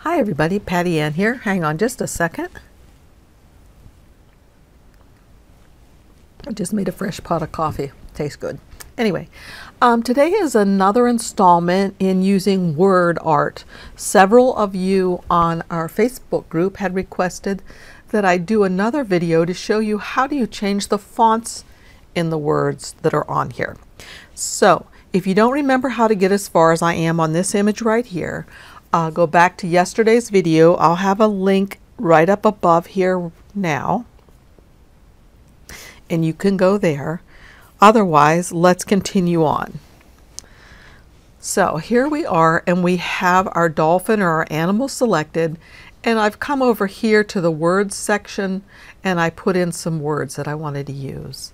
Hi everybody, Patty Ann here. Hang on just a second. I just made a fresh pot of coffee. Tastes good. Anyway, today is another installment in using word art. Several of you on our Facebook group had requested that I do another video to show you how do you change the fonts in the words that are on here. So if you don't remember how to get as far as I am on this image right here, go back to yesterday's video. I'll have a link right up above here now, and you can go there. Otherwise, let's continue on. So here we are, and we have our dolphin or our animal selected, and I've come over here to the words section and I put in some words that I wanted to use.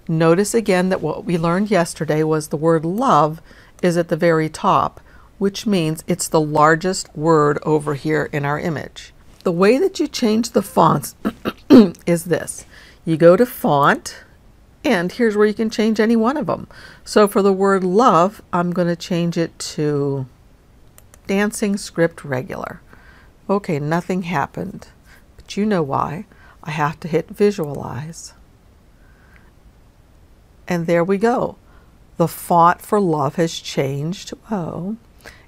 Notice again that what we learned yesterday was the word love is at the very top, which means it's the largest word over here in our image. The way that you change the fonts is this. You go to font, and here's where you can change any one of them. So for the word love, I'm going to change it to Dancing Script Regular. Okay, nothing happened, but you know why. I have to hit visualize. And there we go. The font for love has changed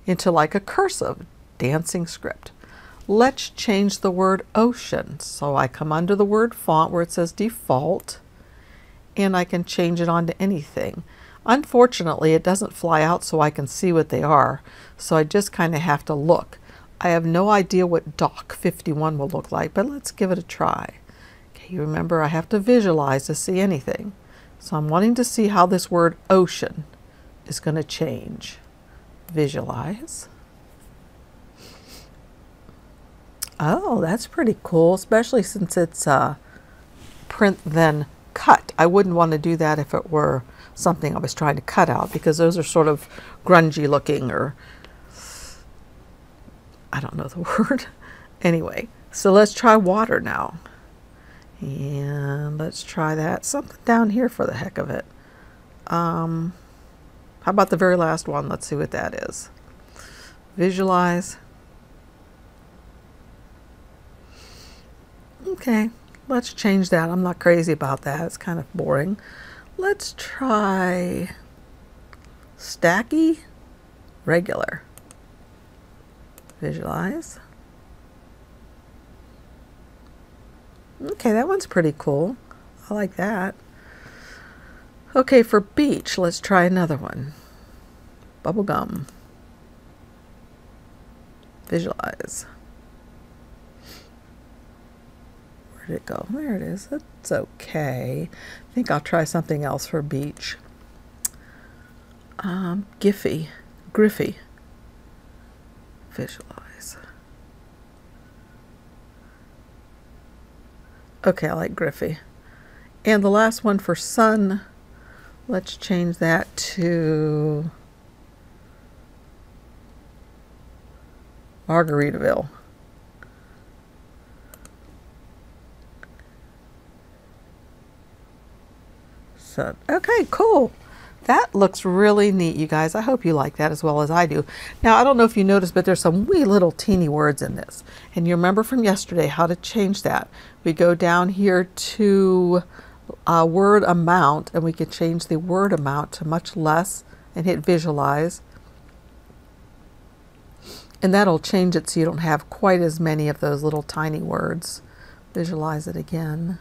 into like a cursive dancing script. Let's change the word ocean. So I come under the word font where it says default, and I can change it onto anything. Unfortunately, it doesn't fly out so I can see what they are, so I just kind of have to look. I have no idea what Doc 51 will look like, but let's give it a try. Okay, you remember I have to visualize to see anything. So I'm wanting to see how this word ocean is going to change. Visualize. Oh, that's pretty cool, especially since it's print then cut. I wouldn't want to do that if it were something I was trying to cut out, because those are sort of grungy looking, or I don't know the word. Anyway, so let's try water now. And let's try that. Something down here for the heck of it. How about the very last one? Let's see what that is. Visualize. Okay, let's change that. I'm not crazy about that. It's kind of boring. Let's try Stacky Regular. Visualize. Okay, that one's pretty cool. I like that. Okay, for beach, let's try another one. Bubblegum. Visualize. Where did it go? There it is. That's okay. I think I'll try something else for beach. Griffy. Visualize. Okay, I like Griffy. And the last one for sun, let's change that to Margaritaville. So, okay, cool. That looks really neat, you guys. I hope you like that as well as I do. Now, I don't know if you noticed, but there's some wee little teeny words in this. And you remember from yesterday how to change that. We go down here to word amount, and we can change the word amount to much less and hit visualize. And that'll change it so you don't have quite as many of those little tiny words. Visualize it again.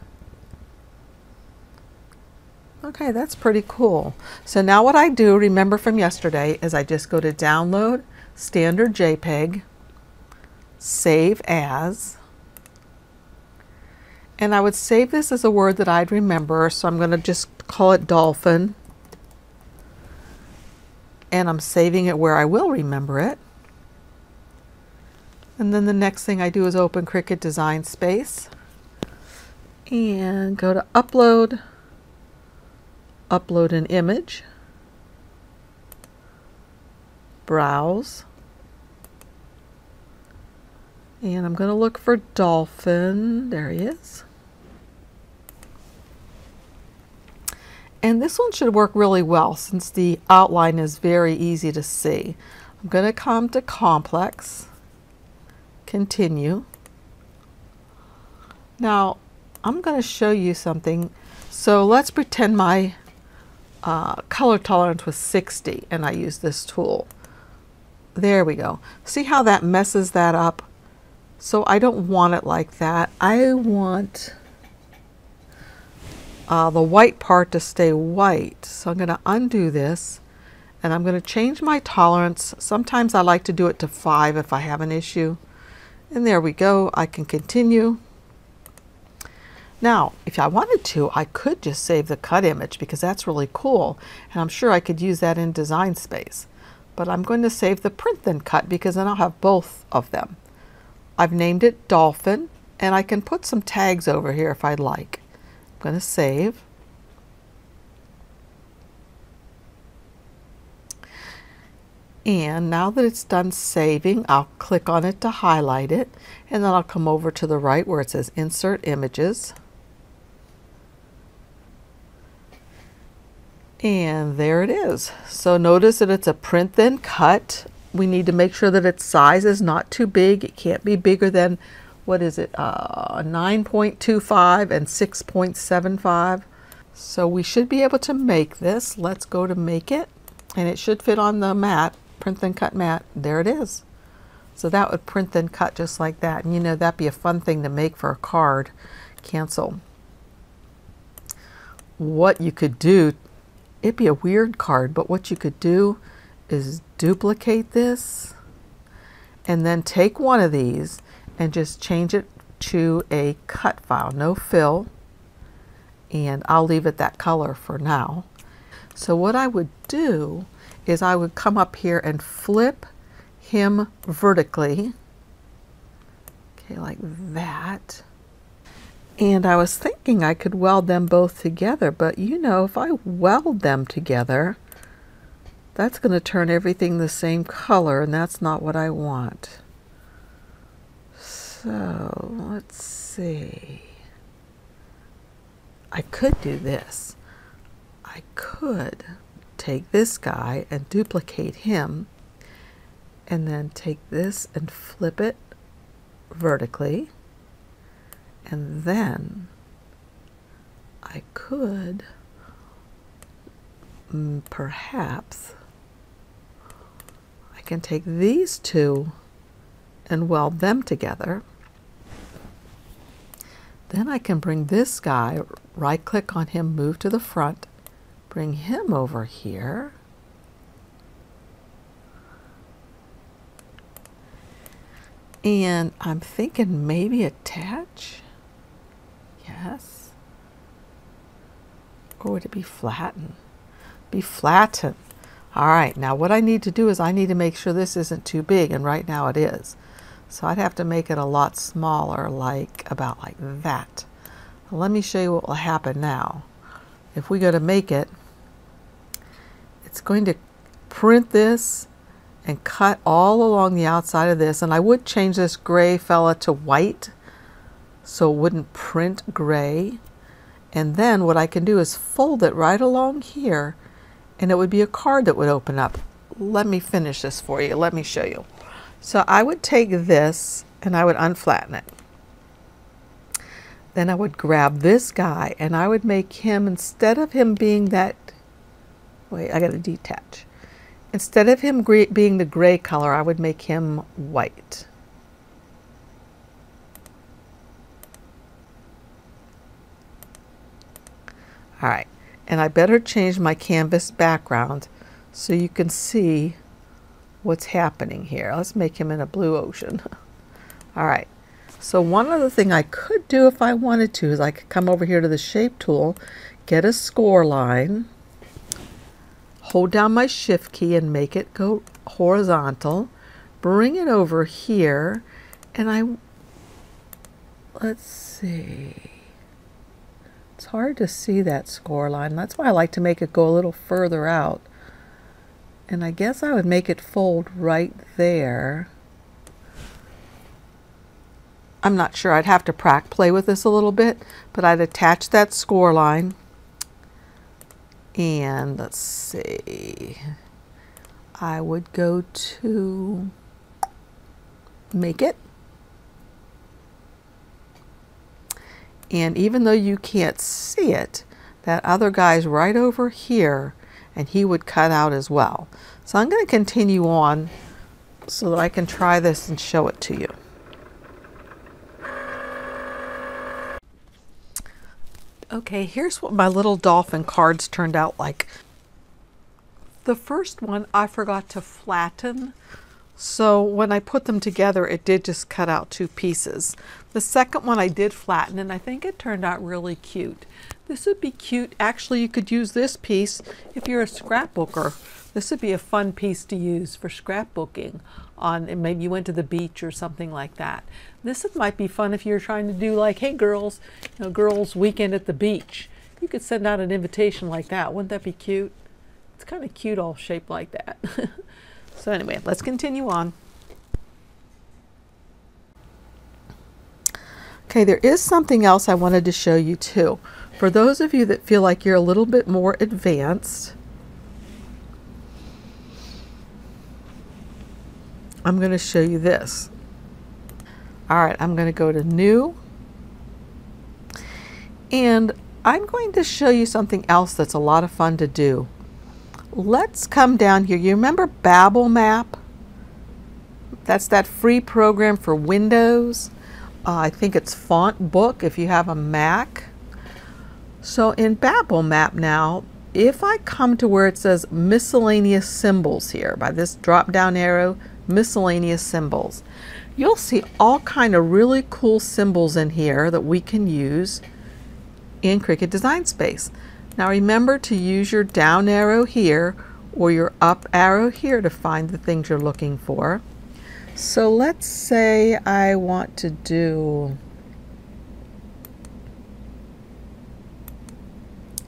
Okay, that's pretty cool. So now what I do, remember from yesterday, is I just go to download, standard JPEG, save as, and I would save this as a word that I'd remember, so I'm going to just call it dolphin, and I'm saving it where I will remember it. And then the next thing I do is open Cricut Design Space and go to upload, upload an image, browse, and I'm going to look for dolphin. There he is. And this one should work really well since the outline is very easy to see. I'm going to come to complex, continue. Now I'm going to show you something. So let's pretend my color tolerance was 60 and I use this tool. There we go. See how that messes that up? So I don't want it like that. I want the white part to stay white. So I'm going to undo this and I'm going to change my tolerance. Sometimes I like to do it to 5 if I have an issue. And there we go. I can continue. Now, if I wanted to, I could just save the cut image because that's really cool. And I'm sure I could use that in Design Space. But I'm going to save the print then cut because then I'll have both of them. I've named it Dolphin, and I can put some tags over here if I'd like. I'm going to save. And now that it's done saving, I'll click on it to highlight it, and then I'll come over to the right where it says Insert Images. And there it is. So notice that it's a print then cut. We need to make sure that its size is not too big. It can't be bigger than, what is it, 9.25 and 6.75. So we should be able to make this. Let's go to make it. And it should fit on the mat, print then cut mat. There it is. So that would print then cut just like that. And you know, that'd be a fun thing to make for a card. Cancel. What you could do, it'd be a weird card, but what you could do is duplicate this and then take one of these and just change it to a cut file, no fill, and I'll leave it that color for now. So what I would do is I would come up here and flip him vertically, okay, like that. And I was thinking I could weld them both together, but you know, if I weld them together, that's going to turn everything the same color, and that's not what I want. So let's see. I could do this. I could take this guy and duplicate him, and then take this and flip it vertically. And then I could perhaps I can take these two and weld them together. Then I can bring this guy, right click on him, move to the front, bring him over here. And I'm thinking maybe attach. Yes. Or would it be flatten? Be flatten. All right, now what I need to do is I need to make sure this isn't too big, and right now it is. So I'd have to make it a lot smaller, like about like that. Let me show you what will happen now. If we go to make it, it's going to print this and cut all along the outside of this, and I would change this gray fella to white so it wouldn't print gray. And then what I can do is fold it right along here, and it would be a card that would open up. Let me finish this for you. Let me show you. So I would take this and I would unflatten it. Then I would grab this guy and I would make him, instead of him being that, wait, I gotta detach. Instead of him being the gray color, I would make him white. All right, and I better change my canvas background so you can see what's happening here. Let's make him in a blue ocean. All right, so one other thing I could do if I wanted to is I could come over here to the shape tool, get a score line, hold down my shift key and make it go horizontal, bring it over here, and let's see. It's hard to see that score line. That's why I like to make it go a little further out. And I guess I would make it fold right there. I'm not sure. I'd have to play with this a little bit, but I'd attach that score line. And let's see. I would go to make it. And even though you can't see it, that other guy's right over here, and he would cut out as well. So I'm going to continue on so that I can try this and show it to you. Okay, here's what my little dolphin cards turned out like. The first one I forgot to flatten, so when I put them together it did just cut out 2 pieces. The second one I did flatten, and I think it turned out really cute. This would be cute. Actually, you could use this piece if you're a scrapbooker. This would be a fun piece to use for scrapbooking on, and maybe you went to the beach or something like that. This might be fun if you're trying to do like, hey girls, you know, girls weekend at the beach. You could send out an invitation like that. Wouldn't that be cute? It's kind of cute all shaped like that. So anyway, let's continue on. Okay, there is something else I wanted to show you too. For those of you that feel like you're a little bit more advanced, I'm going to show you this. All right, I'm going to go to New, and I'm going to show you something else that's a lot of fun to do. Let's come down here. You remember BableMap? That's that free program for Windows. I think it's Font Book if you have a Mac. So in BableMap now, if I come to where it says miscellaneous symbols here, by this drop down arrow, miscellaneous symbols, you'll see all kind of really cool symbols in here that we can use in Cricut Design Space. Now remember to use your down arrow here or your up arrow here to find the things you're looking for. So let's say I want to do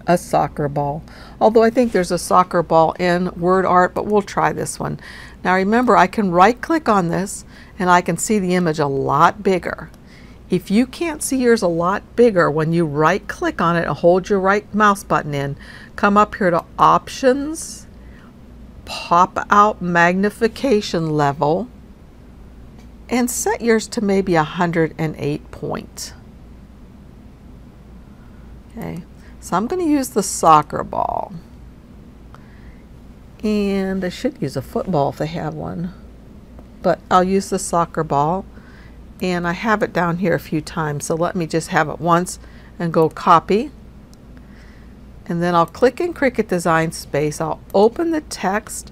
a soccer ball. Although I think there's a soccer ball in Word Art, but we'll try this one. Now remember, I can right click on this and I can see the image a lot bigger. If you can't see yours a lot bigger, when you right click on it and hold your right mouse button in, come up here to Options, pop out magnification level, and set yours to maybe 108 point. Okay, so I'm going to use the soccer ball. And I should use a football if they have one, but I'll use the soccer ball. And I have it down here a few times, so let me just have it once and go copy. And then I'll click in Cricut Design Space. I'll open the text,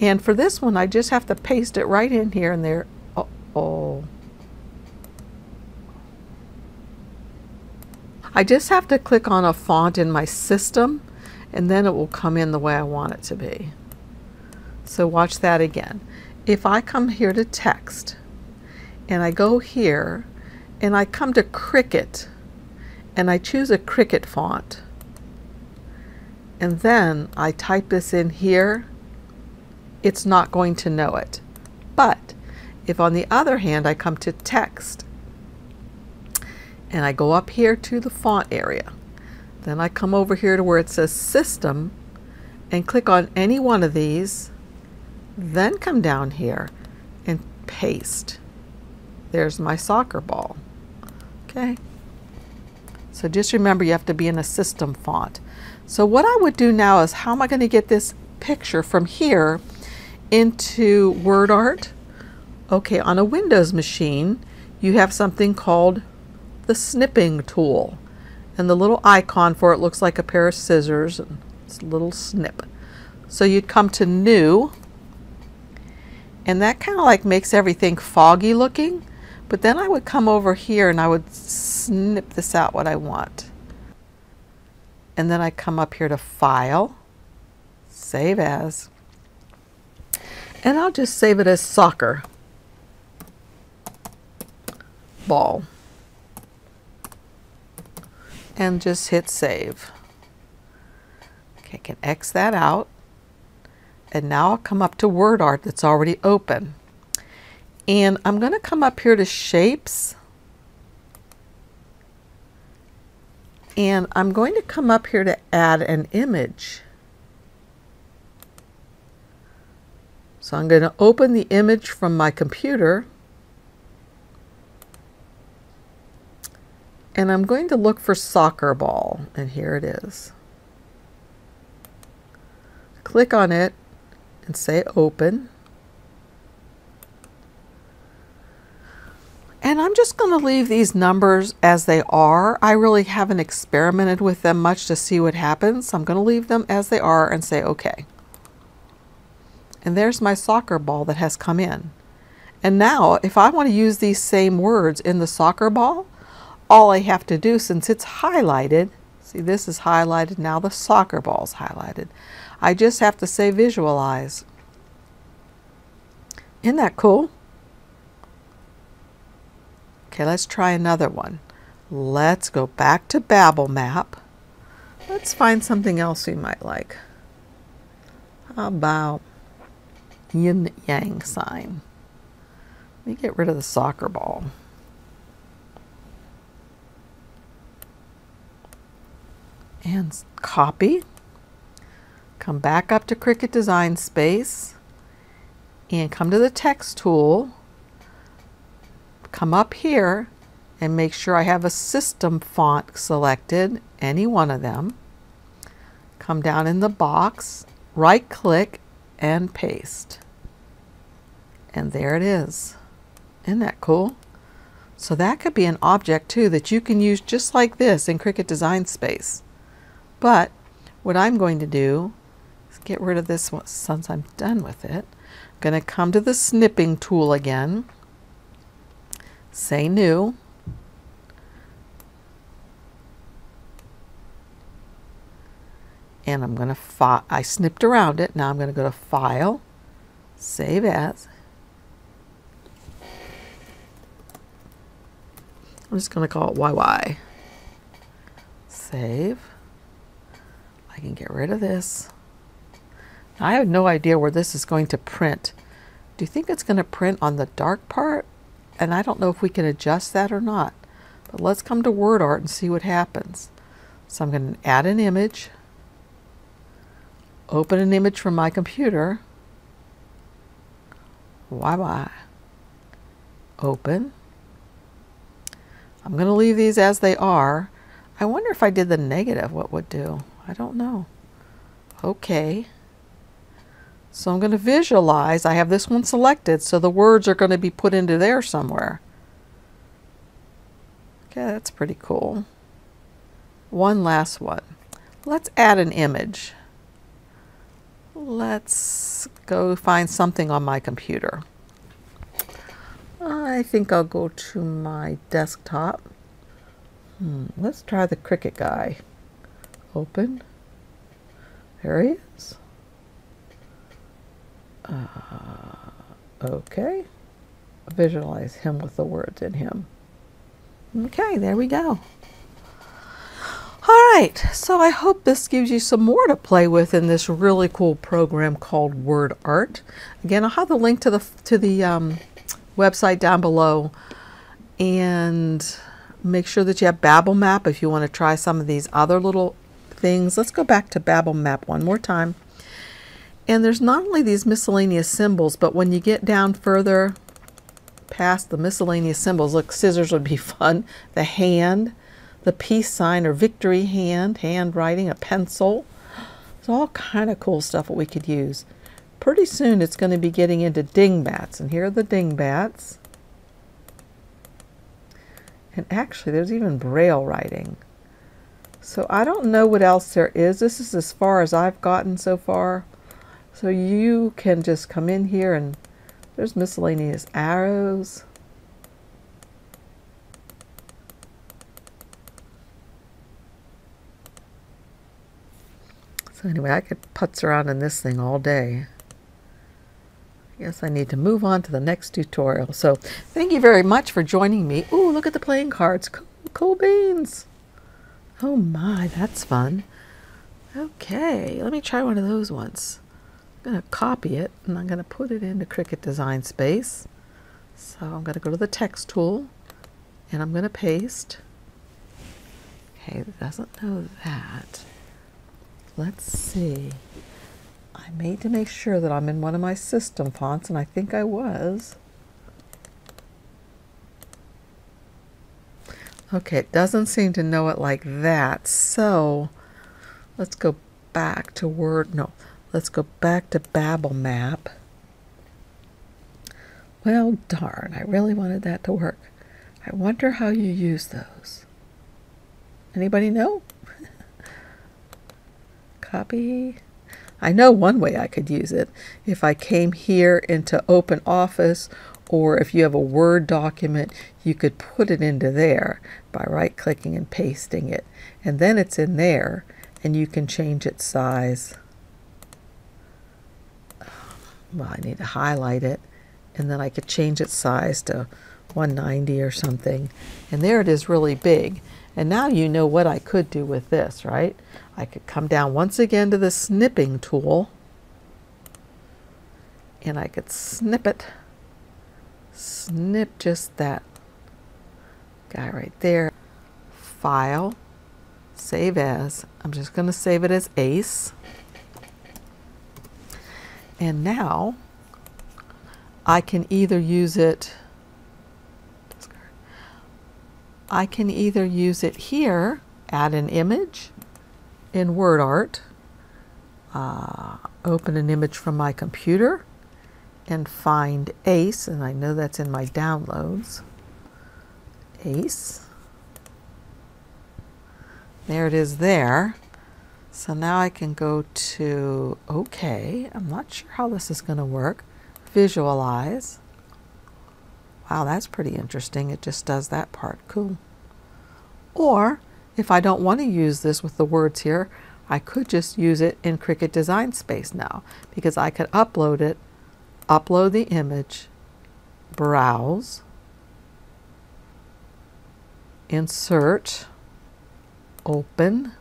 and for this one I just have to paste it right in here and there. Uh-oh. I just have to click on a font in my system and then it will come in the way I want it to be. So watch that again. If I come here to text, and I go here and I come to Cricut and I choose a Cricut font, and then I type this in here, it's not going to know it. But if on the other hand I come to text and I go up here to the font area, then I come over here to where it says System and click on any one of these, then come down here and paste. There's my soccer ball. Okay, so just remember you have to be in a system font. So what I would do now is, how am I going to get this picture from here into Word Art? Okay, on a Windows machine you have something called the snipping tool, and the little icon for it looks like a pair of scissors and it's a little snip. So you'd come to New, and that kind of like makes everything foggy looking. But then I would come over here and I would snip this out what I want. And then I come up here to File, Save As, and I'll just save it as soccer ball. And just hit Save. Okay, I can X that out. And now I'll come up to Word Art that's already open. And I'm going to come up here to Shapes, and I'm going to come up here to add an image. So I'm going to open the image from my computer, And I'm going to look for soccer ball, and here it is. Click on it and say open. And I'm just going to leave these numbers as they are. I really haven't experimented with them much to see what happens. So I'm going to leave them as they are and say okay. And there's my soccer ball that has come in. And now if I want to use these same words in the soccer ball, all I have to do, since it's highlighted, see this is highlighted, now the soccer ball's highlighted. I just have to say visualize. Isn't that cool? Okay, let's try another one. Let's go back to BableMap. Let's find something else we might like. How about yin yang sign? Let me get rid of the soccer ball. And copy. Come back up to Cricut Design Space and come to the text tool. Come up here and make sure I have a system font selected, any one of them. Come down in the box, right click and paste. And there it is. Isn't that cool? So that could be an object too that you can use just like this in Cricut Design Space. But what I'm going to do is get rid of this one since I'm done with it. I'm going to come to the snipping tool again. Say new. And I'm going to I snipped around it. Now I'm going to go to File, Save As. I'm just going to call it YY. Save. I can get rid of this. Now, I have no idea where this is going to print. Do you think it's going to print on the dark part? And I don't know if we can adjust that or not. But let's come to WordArt and see what happens. So I'm going to add an image. Open an image from my computer. YY. Open. I'm going to leave these as they are. I wonder if I did the negative, what would do? I don't know. Okay. So I'm going to visualize. I have this one selected, so the words are going to be put into there somewhere. Okay, that's pretty cool. One last one. Let's add an image. Let's go find something on my computer. I think I'll go to my desktop. Let's try the Cricut guy. Open. There he is. Okay. Visualize him with the words in him. Okay, there we go. All right, so I hope this gives you some more to play with in this really cool program called WordArt. Again, I'll have the link to the website down below, and make sure that you have BableMap if you want to try some of these other little things. Let's go back to BableMap one more time. And there's not only these miscellaneous symbols, but when you get down further past the miscellaneous symbols, look, scissors would be fun. The hand, the peace sign or victory hand, handwriting, a pencil. It's all kind of cool stuff that we could use. Pretty soon it's going to be getting into dingbats, and here are the dingbats. And actually there's even braille writing. So I don't know what else there is. This is as far as I've gotten so far. So you can just come in here and there's miscellaneous arrows. So anyway, I could putz around in this thing all day. I guess I need to move on to the next tutorial. So thank you very much for joining me. Ooh, look at the playing cards. Cool, cool beans. Oh my, that's fun. Okay, let me try one of those ones. I'm going to copy it and I'm going to put it into Cricut Design Space. So I'm going to go to the text tool and I'm going to paste. Okay, it doesn't know that. Let's see. I made to make sure that I'm in one of my system fonts, and I think I was. Okay, it doesn't seem to know it like that. So let's go back to let's go back to BableMap. Well, darn, I really wanted that to work. I wonder how you use those. Anybody know? Copy. I know one way I could use it. If I came here into Open Office, or if you have a Word document, you could put it into there by right-clicking and pasting it. And then it's in there, and you can change its size. Well, I need to highlight it, and then I could change its size to 190 or something. And there it is really big. And now you know what I could do with this, right? I could come down once again to the snipping tool, and I could snip it. Snip just that guy right there. File, save as. I'm just going to save it as Ace. And now I can either use it here, add an image in WordArt, open an image from my computer, and find Ace, and I know that's in my downloads. Ace. There it is there. So now I can go to OK. I'm not sure how this is going to work. Visualize. Wow, that's pretty interesting. It just does that part. Cool. Or if I don't want to use this with the words here, I could just use it in Cricut Design Space now, because I could upload it, upload the image, browse, insert, open.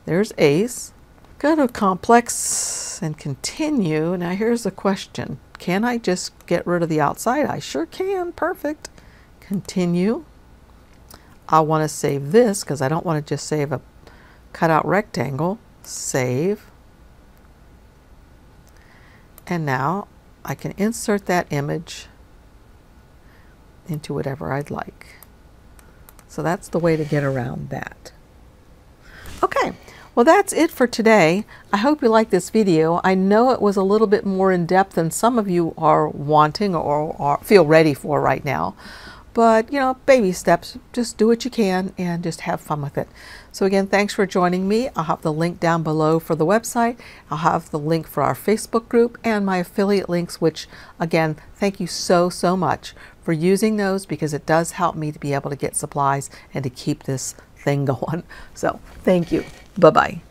There's Ace. Go to complex and continue. Now here's the question. Can I just get rid of the outside? I sure can. Perfect. Continue. I want to save this because I don't want to just save a cutout rectangle. Save. And now I can insert that image into whatever I'd like. So that's the way to get around that. Okay. Well, that's it for today. I hope you liked this video. I know it was a little bit more in depth than some of you are wanting or feel ready for right now. But, you know, baby steps. Just do what you can and just have fun with it. So again, thanks for joining me. I'll have the link down below for the website. I'll have the link for our Facebook group and my affiliate links, which, again, thank you so, so much for using those, because it does help me to be able to get supplies and to keep this thing going. So thank you. Bye-bye.